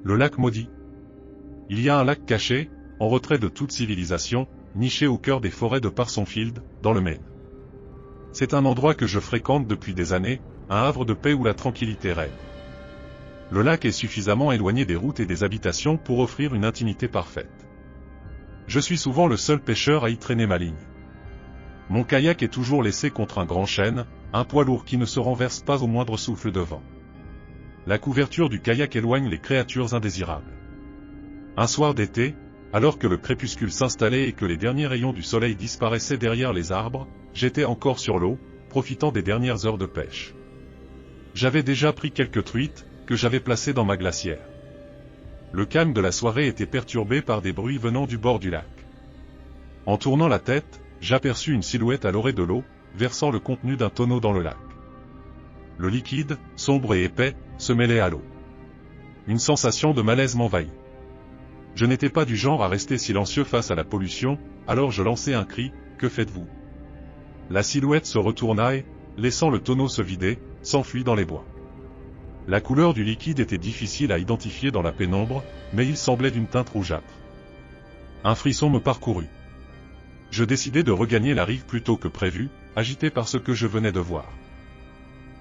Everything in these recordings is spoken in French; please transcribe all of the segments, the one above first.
Le lac maudit. Il y a un lac caché, en retrait de toute civilisation, niché au cœur des forêts de Parsonsfield, dans le Maine. C'est un endroit que je fréquente depuis des années, un havre de paix où la tranquillité règne. Le lac est suffisamment éloigné des routes et des habitations pour offrir une intimité parfaite. Je suis souvent le seul pêcheur à y traîner ma ligne. Mon kayak est toujours laissé contre un grand chêne, un poids lourd qui ne se renverse pas au moindre souffle de vent. La couverture du kayak éloigne les créatures indésirables. Un soir d'été, alors que le crépuscule s'installait et que les derniers rayons du soleil disparaissaient derrière les arbres, j'étais encore sur l'eau, profitant des dernières heures de pêche. J'avais déjà pris quelques truites, que j'avais placées dans ma glacière. Le calme de la soirée était perturbé par des bruits venant du bord du lac. En tournant la tête, j'aperçus une silhouette à l'orée de l'eau, versant le contenu d'un tonneau dans le lac. Le liquide, sombre et épais, se mêlait à l'eau. Une sensation de malaise m'envahit. Je n'étais pas du genre à rester silencieux face à la pollution, alors je lançai un cri, « Que faites-vous » La silhouette se retourna et, laissant le tonneau se vider, s'enfuit dans les bois. La couleur du liquide était difficile à identifier dans la pénombre, mais il semblait d'une teinte rougeâtre. Un frisson me parcourut. Je décidai de regagner la rive plus tôt que prévu, agité par ce que je venais de voir.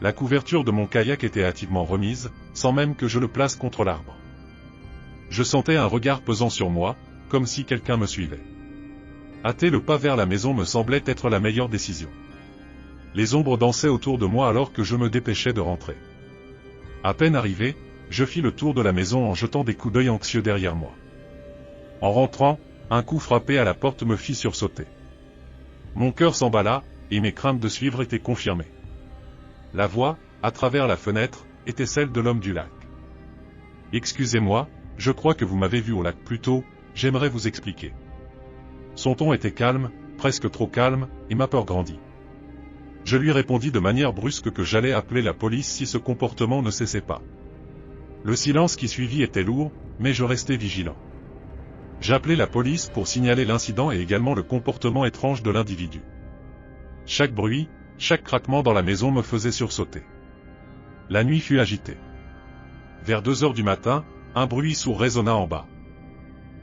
La couverture de mon kayak était hâtivement remise, sans même que je le place contre l'arbre. Je sentais un regard pesant sur moi, comme si quelqu'un me suivait. Hâter le pas vers la maison me semblait être la meilleure décision. Les ombres dansaient autour de moi alors que je me dépêchais de rentrer. À peine arrivé, je fis le tour de la maison en jetant des coups d'œil anxieux derrière moi. En rentrant, un coup frappé à la porte me fit sursauter. Mon cœur s'emballa, et mes craintes de suivre étaient confirmées. La voix, à travers la fenêtre, était celle de l'homme du lac. « Excusez-moi, je crois que vous m'avez vu au lac plus tôt, j'aimerais vous expliquer. » Son ton était calme, presque trop calme, et ma peur grandit. Je lui répondis de manière brusque que j'allais appeler la police si ce comportement ne cessait pas. Le silence qui suivit était lourd, mais je restais vigilant. J'appelai la police pour signaler l'incident et également le comportement étrange de l'individu. Chaque bruit, chaque craquement dans la maison me faisait sursauter. La nuit fut agitée. Vers 2 heures du matin, un bruit sourd résonna en bas.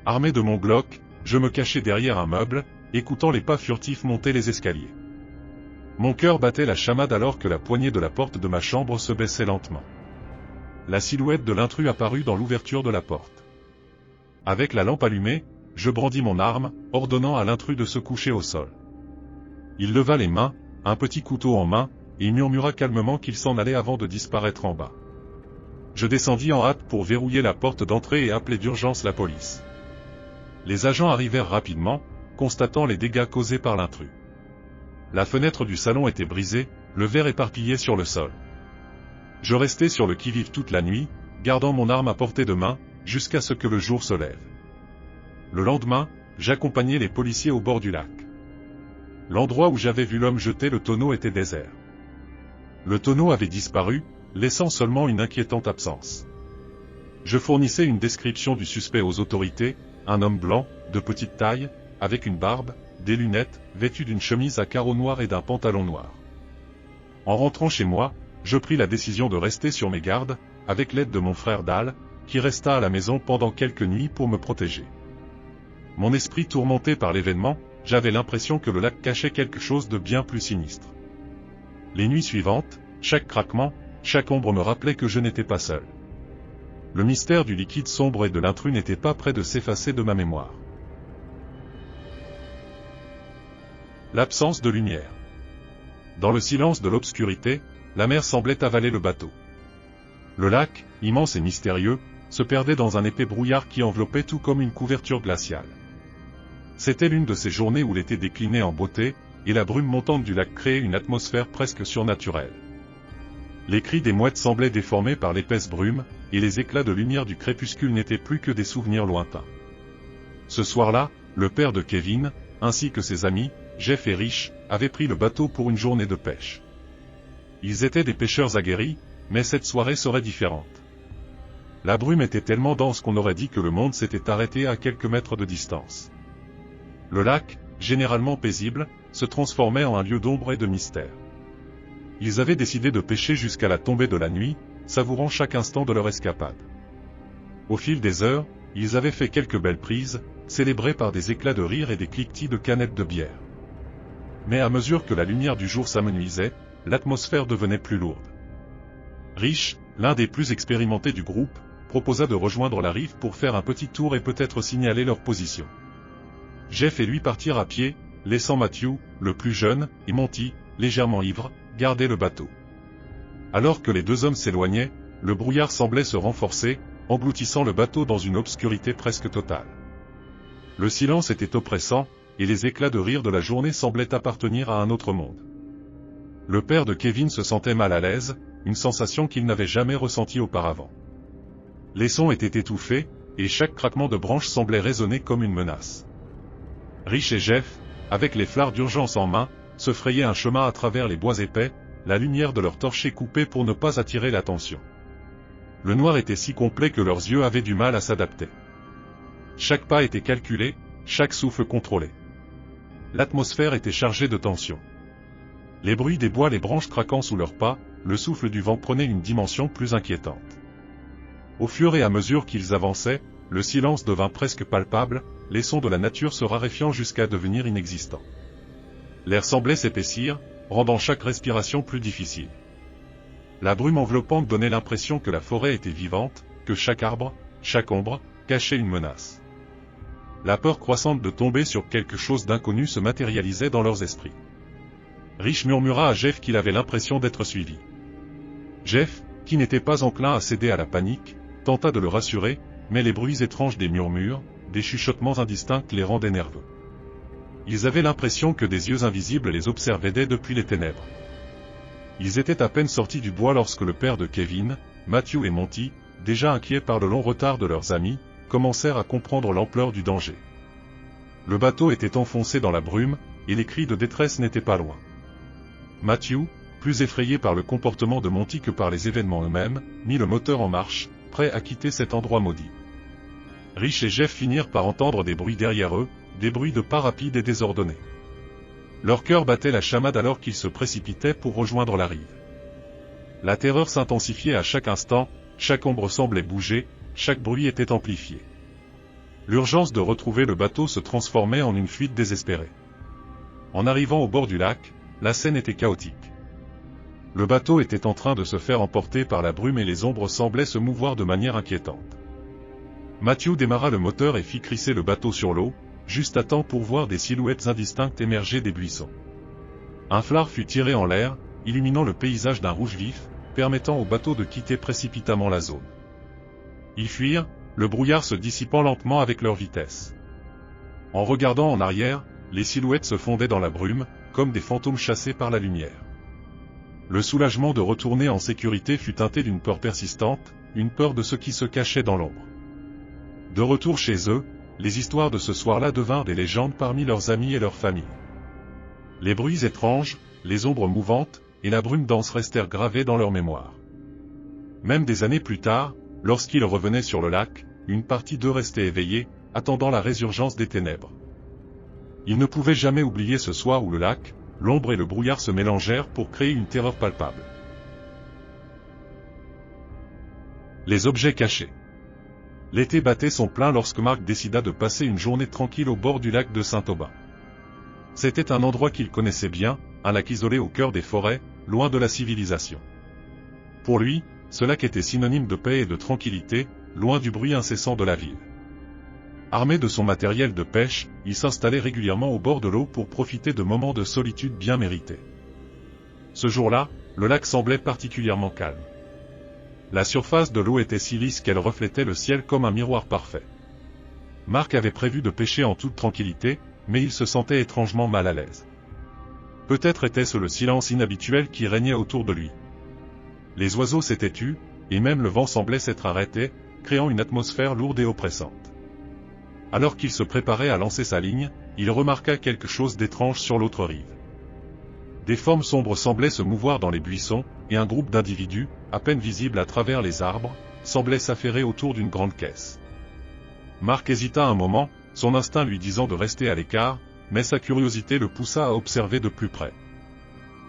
Armé de mon Glock, je me cachai derrière un meuble, écoutant les pas furtifs monter les escaliers. Mon cœur battait la chamade alors que la poignée de la porte de ma chambre se baissait lentement. La silhouette de l'intrus apparut dans l'ouverture de la porte. Avec la lampe allumée, je brandis mon arme, ordonnant à l'intrus de se coucher au sol. Il leva les mains, un petit couteau en main, et il murmura calmement qu'il s'en allait avant de disparaître en bas. Je descendis en hâte pour verrouiller la porte d'entrée et appeler d'urgence la police. Les agents arrivèrent rapidement, constatant les dégâts causés par l'intrus. La fenêtre du salon était brisée, le verre éparpillé sur le sol. Je restai sur le qui-vive toute la nuit, gardant mon arme à portée de main, jusqu'à ce que le jour se lève. Le lendemain, j'accompagnai les policiers au bord du lac. L'endroit où j'avais vu l'homme jeter le tonneau était désert. Le tonneau avait disparu, laissant seulement une inquiétante absence. Je fournissais une description du suspect aux autorités, un homme blanc, de petite taille, avec une barbe, des lunettes, vêtu d'une chemise à carreaux noirs et d'un pantalon noir. En rentrant chez moi, je pris la décision de rester sur mes gardes, avec l'aide de mon frère Dal, qui resta à la maison pendant quelques nuits pour me protéger. Mon esprit tourmenté par l'événement, j'avais l'impression que le lac cachait quelque chose de bien plus sinistre. Les nuits suivantes, chaque craquement, chaque ombre me rappelait que je n'étais pas seul. Le mystère du liquide sombre et de l'intrus n'était pas près de s'effacer de ma mémoire. L'absence de lumière. Dans le silence de l'obscurité, la mer semblait avaler le bateau. Le lac, immense et mystérieux, se perdait dans un épais brouillard qui enveloppait tout comme une couverture glaciale. C'était l'une de ces journées où l'été déclinait en beauté, et la brume montante du lac créait une atmosphère presque surnaturelle. Les cris des mouettes semblaient déformés par l'épaisse brume, et les éclats de lumière du crépuscule n'étaient plus que des souvenirs lointains. Ce soir-là, le père de Kevin, ainsi que ses amis, Jeff et Rich, avaient pris le bateau pour une journée de pêche. Ils étaient des pêcheurs aguerris, mais cette soirée serait différente. La brume était tellement dense qu'on aurait dit que le monde s'était arrêté à quelques mètres de distance. Le lac, généralement paisible, se transformait en un lieu d'ombre et de mystère. Ils avaient décidé de pêcher jusqu'à la tombée de la nuit, savourant chaque instant de leur escapade. Au fil des heures, ils avaient fait quelques belles prises, célébrées par des éclats de rire et des cliquetis de canettes de bière. Mais à mesure que la lumière du jour s'amenuisait, l'atmosphère devenait plus lourde. Rich, l'un des plus expérimentés du groupe, proposa de rejoindre la rive pour faire un petit tour et peut-être signaler leur position. Jeff et lui partirent à pied, laissant Matthew, le plus jeune, et Monty, légèrement ivre, garder le bateau. Alors que les deux hommes s'éloignaient, le brouillard semblait se renforcer, engloutissant le bateau dans une obscurité presque totale. Le silence était oppressant, et les éclats de rire de la journée semblaient appartenir à un autre monde. Le père de Kevin se sentait mal à l'aise, une sensation qu'il n'avait jamais ressentie auparavant. Les sons étaient étouffés, et chaque craquement de branche semblait résonner comme une menace. Rich et Jeff, avec les flards d'urgence en main, se frayaient un chemin à travers les bois épais, la lumière de leur torchette coupée pour ne pas attirer l'attention. Le noir était si complet que leurs yeux avaient du mal à s'adapter. Chaque pas était calculé, chaque souffle contrôlé. L'atmosphère était chargée de tension. Les bruits des bois, les branches craquant sous leurs pas, le souffle du vent prenait une dimension plus inquiétante. Au fur et à mesure qu'ils avançaient, le silence devint presque palpable, les sons de la nature se raréfiant jusqu'à devenir inexistants. L'air semblait s'épaissir, rendant chaque respiration plus difficile. La brume enveloppante donnait l'impression que la forêt était vivante, que chaque arbre, chaque ombre, cachait une menace. La peur croissante de tomber sur quelque chose d'inconnu se matérialisait dans leurs esprits. Rich murmura à Jeff qu'il avait l'impression d'être suivi. Jeff, qui n'était pas enclin à céder à la panique, tenta de le rassurer, mais les bruits étranges des murmures, des chuchotements indistincts les rendaient nerveux. Ils avaient l'impression que des yeux invisibles les observaient depuis les ténèbres. Ils étaient à peine sortis du bois lorsque le père de Kevin, Matthew et Monty, déjà inquiets par le long retard de leurs amis, commencèrent à comprendre l'ampleur du danger. Le bateau était enfoncé dans la brume, et les cris de détresse n'étaient pas loin. Matthew, plus effrayé par le comportement de Monty que par les événements eux-mêmes, mit le moteur en marche, prêt à quitter cet endroit maudit. Rich et Jeff finirent par entendre des bruits derrière eux, des bruits de pas rapides et désordonnés. Leur cœur battait la chamade alors qu'ils se précipitaient pour rejoindre la rive. La terreur s'intensifiait à chaque instant, chaque ombre semblait bouger, chaque bruit était amplifié. L'urgence de retrouver le bateau se transformait en une fuite désespérée. En arrivant au bord du lac, la scène était chaotique. Le bateau était en train de se faire emporter par la brume et les ombres semblaient se mouvoir de manière inquiétante. Matthew démarra le moteur et fit crisser le bateau sur l'eau, juste à temps pour voir des silhouettes indistinctes émerger des buissons. Un phare fut tiré en l'air, illuminant le paysage d'un rouge vif, permettant au bateau de quitter précipitamment la zone. Ils fuirent, le brouillard se dissipant lentement avec leur vitesse. En regardant en arrière, les silhouettes se fondaient dans la brume, comme des fantômes chassés par la lumière. Le soulagement de retourner en sécurité fut teinté d'une peur persistante, une peur de ce qui se cachait dans l'ombre. De retour chez eux, les histoires de ce soir-là devinrent des légendes parmi leurs amis et leurs familles. Les bruits étranges, les ombres mouvantes, et la brume dense restèrent gravés dans leur mémoire. Même des années plus tard, lorsqu'ils revenaient sur le lac, une partie d'eux restait éveillée, attendant la résurgence des ténèbres. Ils ne pouvaient jamais oublier ce soir où le lac, l'ombre et le brouillard se mélangèrent pour créer une terreur palpable. Les objets cachés. L'été battait son plein lorsque Mark décida de passer une journée tranquille au bord du lac de Saint-Aubin. C'était un endroit qu'il connaissait bien, un lac isolé au cœur des forêts, loin de la civilisation. Pour lui, ce lac était synonyme de paix et de tranquillité, loin du bruit incessant de la ville. Armé de son matériel de pêche, il s'installait régulièrement au bord de l'eau pour profiter de moments de solitude bien mérités. Ce jour-là, le lac semblait particulièrement calme. La surface de l'eau était si lisse qu'elle reflétait le ciel comme un miroir parfait. Mark avait prévu de pêcher en toute tranquillité, mais il se sentait étrangement mal à l'aise. Peut-être était-ce le silence inhabituel qui régnait autour de lui. Les oiseaux s'étaient tus, et même le vent semblait s'être arrêté, créant une atmosphère lourde et oppressante. Alors qu'il se préparait à lancer sa ligne, il remarqua quelque chose d'étrange sur l'autre rive. Des formes sombres semblaient se mouvoir dans les buissons, et un groupe d'individus, à peine visible à travers les arbres, semblait s'affairer autour d'une grande caisse. Mark hésita un moment, son instinct lui disant de rester à l'écart, mais sa curiosité le poussa à observer de plus près.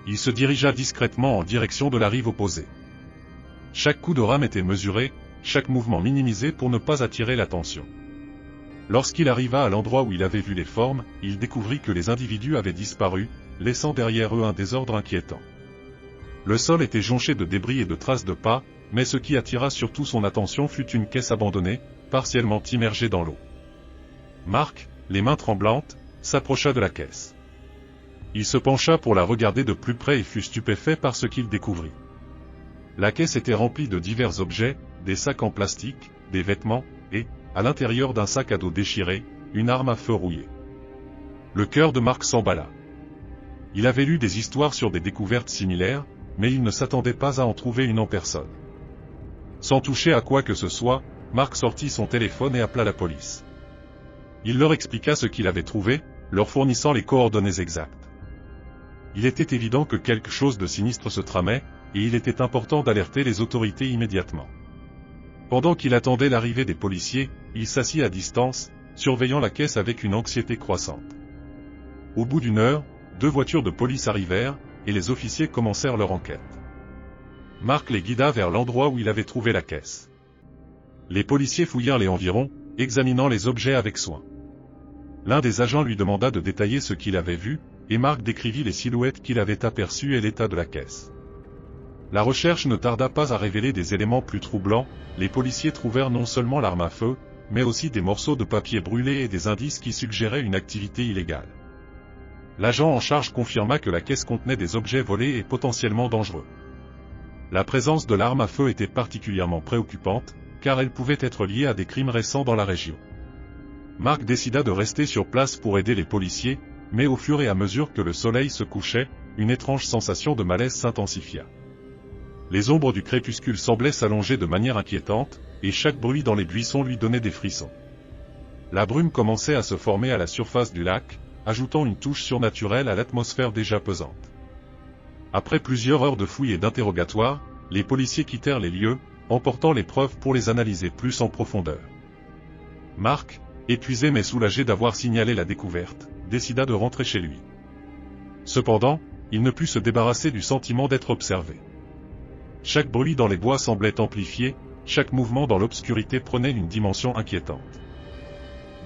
Il se dirigea discrètement en direction de la rive opposée. Chaque coup de rame était mesuré, chaque mouvement minimisé pour ne pas attirer l'attention. Lorsqu'il arriva à l'endroit où il avait vu les formes, il découvrit que les individus avaient disparu, laissant derrière eux un désordre inquiétant. Le sol était jonché de débris et de traces de pas, mais ce qui attira surtout son attention fut une caisse abandonnée, partiellement immergée dans l'eau. Mark, les mains tremblantes, s'approcha de la caisse. Il se pencha pour la regarder de plus près et fut stupéfait par ce qu'il découvrit. La caisse était remplie de divers objets, des sacs en plastique, des vêtements, et, à l'intérieur d'un sac à dos déchiré, une arme à feu rouillée. Le cœur de Mark s'emballa. Il avait lu des histoires sur des découvertes similaires, mais il ne s'attendait pas à en trouver une en personne. Sans toucher à quoi que ce soit, Mark sortit son téléphone et appela la police. Il leur expliqua ce qu'il avait trouvé, leur fournissant les coordonnées exactes. Il était évident que quelque chose de sinistre se tramait, et il était important d'alerter les autorités immédiatement. Pendant qu'il attendait l'arrivée des policiers, il s'assit à distance, surveillant la caisse avec une anxiété croissante. Au bout d'une heure, 2 voitures de police arrivèrent, et les officiers commencèrent leur enquête. Mark les guida vers l'endroit où il avait trouvé la caisse. Les policiers fouillèrent les environs, examinant les objets avec soin. L'un des agents lui demanda de détailler ce qu'il avait vu, et Mark décrivit les silhouettes qu'il avait aperçues et l'état de la caisse. La recherche ne tarda pas à révéler des éléments plus troublants, les policiers trouvèrent non seulement l'arme à feu, mais aussi des morceaux de papier brûlés et des indices qui suggéraient une activité illégale. L'agent en charge confirma que la caisse contenait des objets volés et potentiellement dangereux. La présence de l'arme à feu était particulièrement préoccupante, car elle pouvait être liée à des crimes récents dans la région. Mark décida de rester sur place pour aider les policiers, mais au fur et à mesure que le soleil se couchait, une étrange sensation de malaise s'intensifia. Les ombres du crépuscule semblaient s'allonger de manière inquiétante, et chaque bruit dans les buissons lui donnait des frissons. La brume commençait à se former à la surface du lac, ajoutant une touche surnaturelle à l'atmosphère déjà pesante. Après plusieurs heures de fouilles et d'interrogatoires, les policiers quittèrent les lieux, emportant les preuves pour les analyser plus en profondeur. Mark, épuisé mais soulagé d'avoir signalé la découverte, décida de rentrer chez lui. Cependant, il ne put se débarrasser du sentiment d'être observé. Chaque bruit dans les bois semblait amplifié, chaque mouvement dans l'obscurité prenait une dimension inquiétante.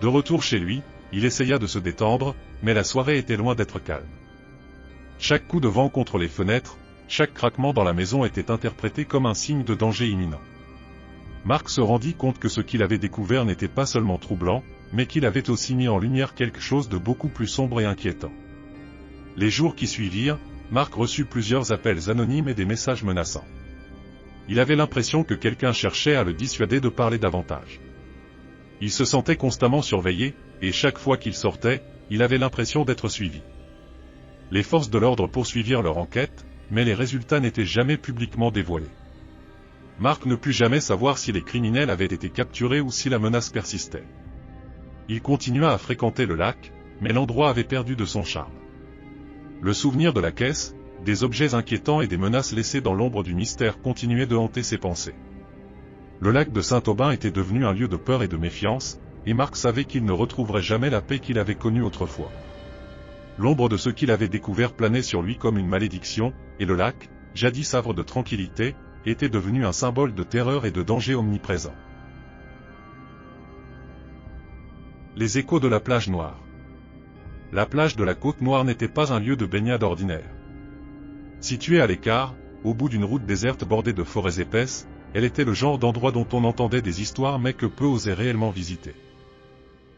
De retour chez lui, il essaya de se détendre, mais la soirée était loin d'être calme. Chaque coup de vent contre les fenêtres, chaque craquement dans la maison était interprété comme un signe de danger imminent. Mark se rendit compte que ce qu'il avait découvert n'était pas seulement troublant, mais qu'il avait aussi mis en lumière quelque chose de beaucoup plus sombre et inquiétant. Les jours qui suivirent, Mark reçut plusieurs appels anonymes et des messages menaçants. Il avait l'impression que quelqu'un cherchait à le dissuader de parler davantage. Il se sentait constamment surveillé, et chaque fois qu'il sortait, il avait l'impression d'être suivi. Les forces de l'ordre poursuivirent leur enquête, mais les résultats n'étaient jamais publiquement dévoilés. Mark ne put jamais savoir si les criminels avaient été capturés ou si la menace persistait. Il continua à fréquenter le lac, mais l'endroit avait perdu de son charme. Le souvenir de la caisse, des objets inquiétants et des menaces laissées dans l'ombre du mystère continuaient de hanter ses pensées. Le lac de Saint-Aubin était devenu un lieu de peur et de méfiance, et Mark savait qu'il ne retrouverait jamais la paix qu'il avait connue autrefois. L'ombre de ce qu'il avait découvert planait sur lui comme une malédiction, et le lac, jadis havre de tranquillité, était devenu un symbole de terreur et de danger omniprésent. Les échos de la plage noire. La plage de la Côte Noire n'était pas un lieu de baignade ordinaire. Située à l'écart, au bout d'une route déserte bordée de forêts épaisses, elle était le genre d'endroit dont on entendait des histoires mais que peu osaient réellement visiter.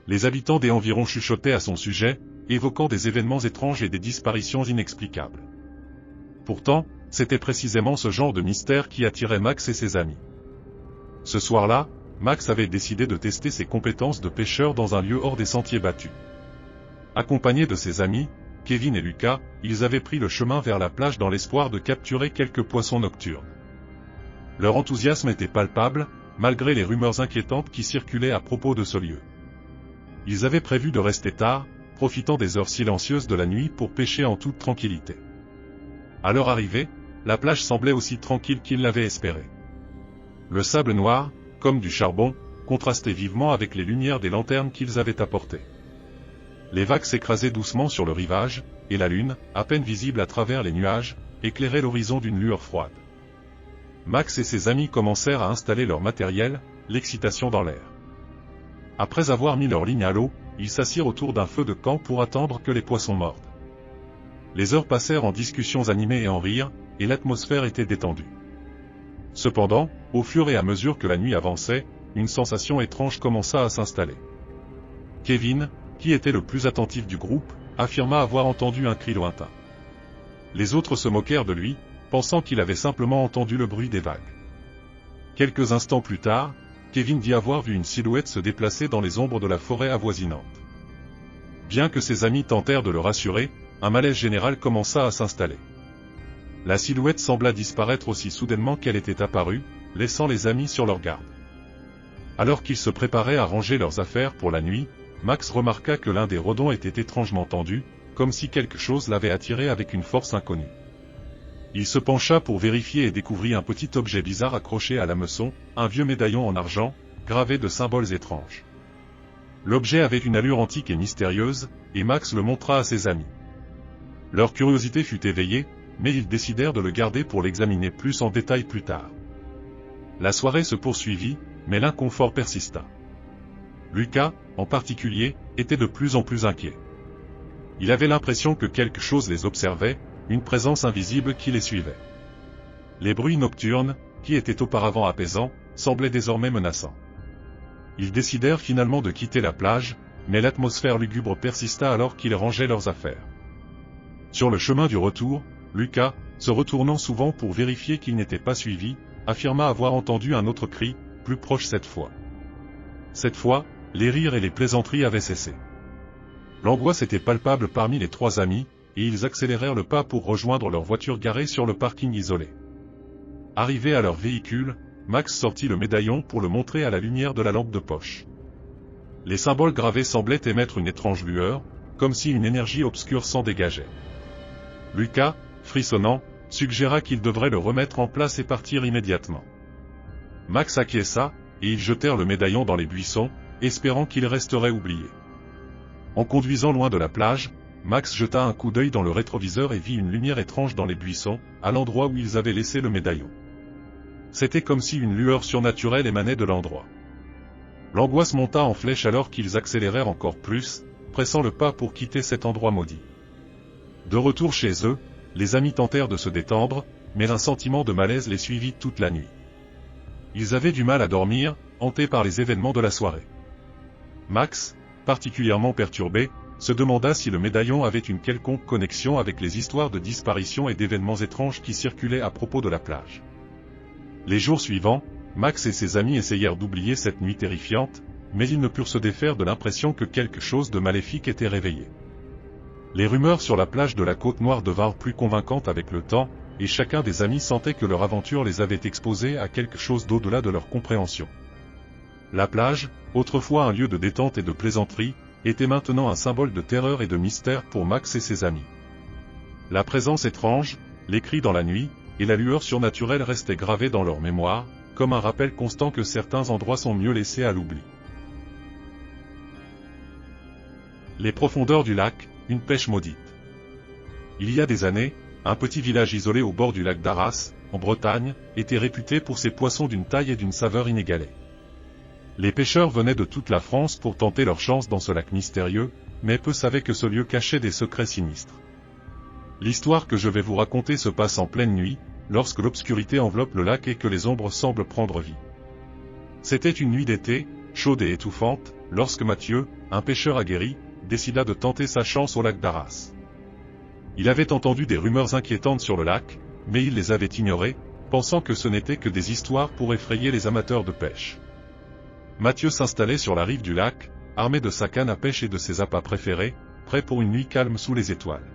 Les habitants des environs chuchotaient à son sujet, évoquant des événements étranges et des disparitions inexplicables. Pourtant, c'était précisément ce genre de mystère qui attirait Max et ses amis. Ce soir-là, Max avait décidé de tester ses compétences de pêcheur dans un lieu hors des sentiers battus. Accompagnés de ses amis, Kevin et Lucas, ils avaient pris le chemin vers la plage dans l'espoir de capturer quelques poissons nocturnes. Leur enthousiasme était palpable, malgré les rumeurs inquiétantes qui circulaient à propos de ce lieu. Ils avaient prévu de rester tard, profitant des heures silencieuses de la nuit pour pêcher en toute tranquillité. À leur arrivée, la plage semblait aussi tranquille qu'ils l'avaient espéré. Le sable noir, comme du charbon, contrastait vivement avec les lumières des lanternes qu'ils avaient apportées. Les vagues s'écrasaient doucement sur le rivage, et la lune, à peine visible à travers les nuages, éclairait l'horizon d'une lueur froide. Max et ses amis commencèrent à installer leur matériel, l'excitation dans l'air. Après avoir mis leur ligne à l'eau, ils s'assirent autour d'un feu de camp pour attendre que les poissons mordent. Les heures passèrent en discussions animées et en rires, et l'atmosphère était détendue. Cependant, au fur et à mesure que la nuit avançait, une sensation étrange commença à s'installer. Kevin, qui était le plus attentif du groupe, affirma avoir entendu un cri lointain. Les autres se moquèrent de lui, pensant qu'il avait simplement entendu le bruit des vagues. Quelques instants plus tard, Kevin dit avoir vu une silhouette se déplacer dans les ombres de la forêt avoisinante. Bien que ses amis tentèrent de le rassurer, un malaise général commença à s'installer. La silhouette sembla disparaître aussi soudainement qu'elle était apparue, laissant les amis sur leur garde. Alors qu'ils se préparaient à ranger leurs affaires pour la nuit, Max remarqua que l'un des redons était étrangement tendu, comme si quelque chose l'avait attiré avec une force inconnue. Il se pencha pour vérifier et découvrit un petit objet bizarre accroché à l'hameçon, un vieux médaillon en argent, gravé de symboles étranges. L'objet avait une allure antique et mystérieuse, et Max le montra à ses amis. Leur curiosité fut éveillée, mais ils décidèrent de le garder pour l'examiner plus en détail plus tard. La soirée se poursuivit, mais l'inconfort persista. Lucas, en particulier, était de plus en plus inquiet. Il avait l'impression que quelque chose les observait, une présence invisible qui les suivait. Les bruits nocturnes, qui étaient auparavant apaisants, semblaient désormais menaçants. Ils décidèrent finalement de quitter la plage, mais l'atmosphère lugubre persista alors qu'ils rangeaient leurs affaires. Sur le chemin du retour, Lucas, se retournant souvent pour vérifier qu'il n'était pas suivi, affirma avoir entendu un autre cri, plus proche cette fois. Cette fois, les rires et les plaisanteries avaient cessé. L'angoisse était palpable parmi les trois amis, et ils accélérèrent le pas pour rejoindre leur voiture garée sur le parking isolé. Arrivés à leur véhicule, Max sortit le médaillon pour le montrer à la lumière de la lampe de poche. Les symboles gravés semblaient émettre une étrange lueur, comme si une énergie obscure s'en dégageait. Lucas, frissonnant, suggéra qu'ils devraient le remettre en place et partir immédiatement. Max acquiesça, et ils jetèrent le médaillon dans les buissons, espérant qu'il resterait oublié. En conduisant loin de la plage, Max jeta un coup d'œil dans le rétroviseur et vit une lumière étrange dans les buissons, à l'endroit où ils avaient laissé le médaillon. C'était comme si une lueur surnaturelle émanait de l'endroit. L'angoisse monta en flèche alors qu'ils accélérèrent encore plus, pressant le pas pour quitter cet endroit maudit. De retour chez eux, les amis tentèrent de se détendre, mais un sentiment de malaise les suivit toute la nuit. Ils avaient du mal à dormir, hantés par les événements de la soirée. Max, particulièrement perturbé, se demanda si le médaillon avait une quelconque connexion avec les histoires de disparitions et d'événements étranges qui circulaient à propos de la plage. Les jours suivants, Max et ses amis essayèrent d'oublier cette nuit terrifiante, mais ils ne purent se défaire de l'impression que quelque chose de maléfique était réveillé. Les rumeurs sur la plage de la Côte-Noire devinrent plus convaincantes avec le temps, et chacun des amis sentait que leur aventure les avait exposés à quelque chose d'au-delà de leur compréhension. La plage, autrefois un lieu de détente et de plaisanterie, était maintenant un symbole de terreur et de mystère pour Max et ses amis. La présence étrange, les cris dans la nuit, et la lueur surnaturelle restaient gravés dans leur mémoire, comme un rappel constant que certains endroits sont mieux laissés à l'oubli. Les profondeurs du lac, une pêche maudite. Il y a des années, un petit village isolé au bord du lac d'Arras, en Bretagne, était réputé pour ses poissons d'une taille et d'une saveur inégalées. Les pêcheurs venaient de toute la France pour tenter leur chance dans ce lac mystérieux, mais peu savaient que ce lieu cachait des secrets sinistres. L'histoire que je vais vous raconter se passe en pleine nuit, lorsque l'obscurité enveloppe le lac et que les ombres semblent prendre vie. C'était une nuit d'été, chaude et étouffante, lorsque Mathieu, un pêcheur aguerri, décida de tenter sa chance au lac d'Arras. Il avait entendu des rumeurs inquiétantes sur le lac, mais il les avait ignorées, pensant que ce n'étaient que des histoires pour effrayer les amateurs de pêche. Mathieu s'installait sur la rive du lac, armé de sa canne à pêche et de ses appâts préférés, prêt pour une nuit calme sous les étoiles.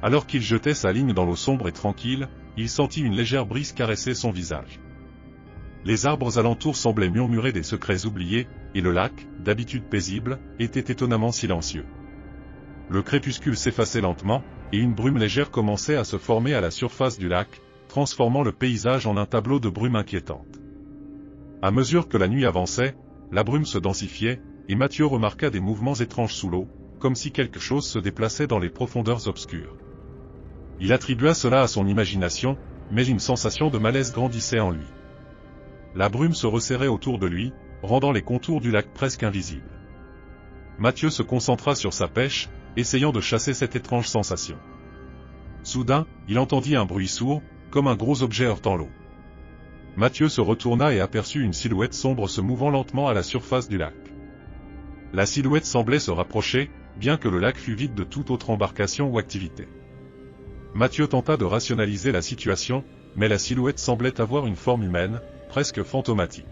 Alors qu'il jetait sa ligne dans l'eau sombre et tranquille, il sentit une légère brise caresser son visage. Les arbres alentours semblaient murmurer des secrets oubliés, et le lac, d'habitude paisible, était étonnamment silencieux. Le crépuscule s'effaçait lentement, et une brume légère commençait à se former à la surface du lac, transformant le paysage en un tableau de brume inquiétante. À mesure que la nuit avançait, la brume se densifiait, et Mathieu remarqua des mouvements étranges sous l'eau, comme si quelque chose se déplaçait dans les profondeurs obscures. Il attribua cela à son imagination, mais une sensation de malaise grandissait en lui. La brume se resserrait autour de lui, rendant les contours du lac presque invisibles. Mathieu se concentra sur sa pêche, essayant de chasser cette étrange sensation. Soudain, il entendit un bruit sourd, comme un gros objet heurtant l'eau. Mathieu se retourna et aperçut une silhouette sombre se mouvant lentement à la surface du lac. La silhouette semblait se rapprocher, bien que le lac fût vide de toute autre embarcation ou activité. Mathieu tenta de rationaliser la situation, mais la silhouette semblait avoir une forme humaine, presque fantomatique.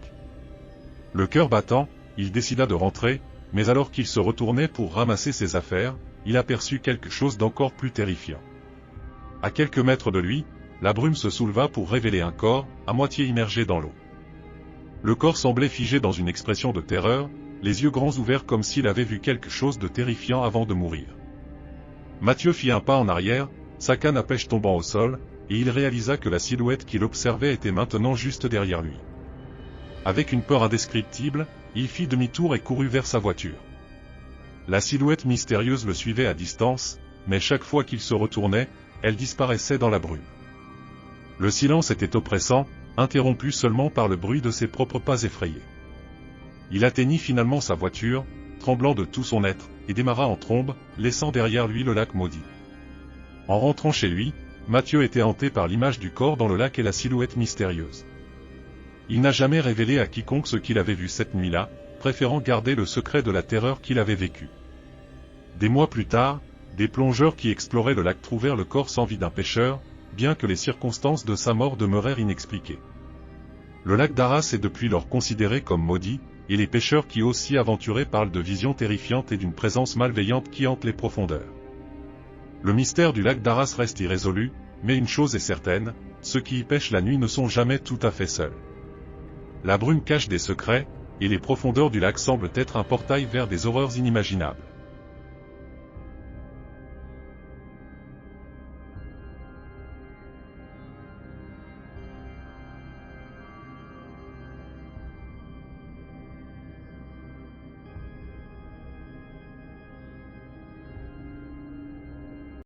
Le cœur battant, il décida de rentrer, mais alors qu'il se retournait pour ramasser ses affaires, il aperçut quelque chose d'encore plus terrifiant. À quelques mètres de lui, la brume se souleva pour révéler un corps, à moitié immergé dans l'eau. Le corps semblait figé dans une expression de terreur, les yeux grands ouverts comme s'il avait vu quelque chose de terrifiant avant de mourir. Mathieu fit un pas en arrière, sa canne à pêche tombant au sol, et il réalisa que la silhouette qu'il observait était maintenant juste derrière lui. Avec une peur indescriptible, il fit demi-tour et courut vers sa voiture. La silhouette mystérieuse le suivait à distance, mais chaque fois qu'il se retournait, elle disparaissait dans la brume. Le silence était oppressant, interrompu seulement par le bruit de ses propres pas effrayés. Il atteignit finalement sa voiture, tremblant de tout son être, et démarra en trombe, laissant derrière lui le lac maudit. En rentrant chez lui, Mathieu était hanté par l'image du corps dans le lac et la silhouette mystérieuse. Il n'a jamais révélé à quiconque ce qu'il avait vu cette nuit-là, préférant garder le secret de la terreur qu'il avait vécue. Des mois plus tard, des plongeurs qui exploraient le lac trouvèrent le corps sans vie d'un pêcheur, bien que les circonstances de sa mort demeurèrent inexpliquées. Le lac d'Arras est depuis lors considéré comme maudit, et les pêcheurs qui osent s'y aventurer parlent de visions terrifiantes et d'une présence malveillante qui hante les profondeurs. Le mystère du lac d'Arras reste irrésolu, mais une chose est certaine, ceux qui y pêchent la nuit ne sont jamais tout à fait seuls. La brume cache des secrets, et les profondeurs du lac semblent être un portail vers des horreurs inimaginables.